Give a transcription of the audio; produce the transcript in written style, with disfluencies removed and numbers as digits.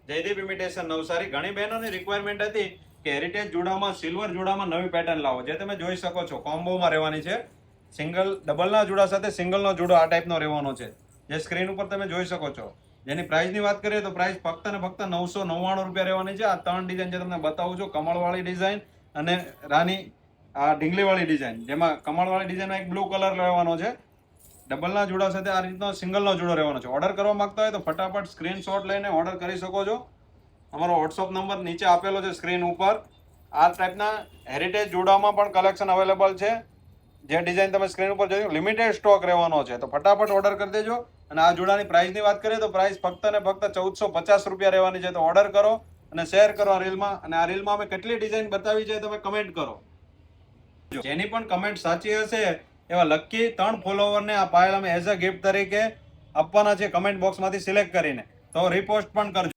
Jaydeep imitation Navsari. ઘણી બહેનોની requirement હતી કે હેરિટેજ જોડામાં સિલ્વર જોડામાં નવી પેટર્ન લાવો, જે તમે જોઈ શકો છો કોમ્બોમાં રહેવાની છે. સિંગલ ડબલના જોડા સાથે સિંગલનો જોડો આ ટાઈપનો રહેવાનો છે, જે સ્ક્રીન ઉપર તમે જોઈ શકો છો. જેની પ્રાઇસની વાત કરીએ તો પ્રાઇસ ફક્ત ને ફક્ત 999 રૂપિયા રહેવાની છે. આ 3 ડિઝાઇન જે તમને બતાવું છું, કમળવાળી ડિઝાઇન અને રાની આ ઢીંગલીવાળી ડિઝાઇન, જેમાં કમળવાળી ડિઝાઇનમાં એક બ્લુ કલર રહેવાનો છે. ડબલના જોડા સાથે આ રીતનો સિંગલનો જોડો રહેવાનો છે. ઓર્ડર કરવા માંગતા હોય તો ફટાફટ સ્ક્રીનશોટ લઈને ઓર્ડર કરી શકો છો. અમારો વોટ્સઅપ નંબર નીચે આપેલો છે સ્ક્રીન ઉપર. આ ટાઈપના હેરિટેજ જોડામાં પણ કલેક્શન અવેલેબલ છે. જે ડિઝાઇન તમે સ્ક્રીન ઉપર જોયું, લિમિટેડ સ્ટોક રહેવાનો છે, તો ફટાફટ ઓર્ડર કરી દેજો. અને આ જોડાની પ્રાઇસની વાત કરીએ તો પ્રાઇસ ફક્ત ને ફક્ત 1450 રૂપિયા રહેવાની છે. તો ઓર્ડર કરો અને શેર કરો આ રીલમાં. અને આ રીલમાં અમે કેટલી ડિઝાઇન બતાવી છે તમે કમેન્ટ કરો. જેની પણ કમેન્ટ સાચી હશે એવા લકી 3 ફોલોવરને આ પાયલ અમે એઝ અ ગિફ્ટ તરીકે આપવાના છે, કમેન્ટ બોક્સમાંથી સિલેક્ટ કરીને. તો રિપોસ્ટ પણ કરજો.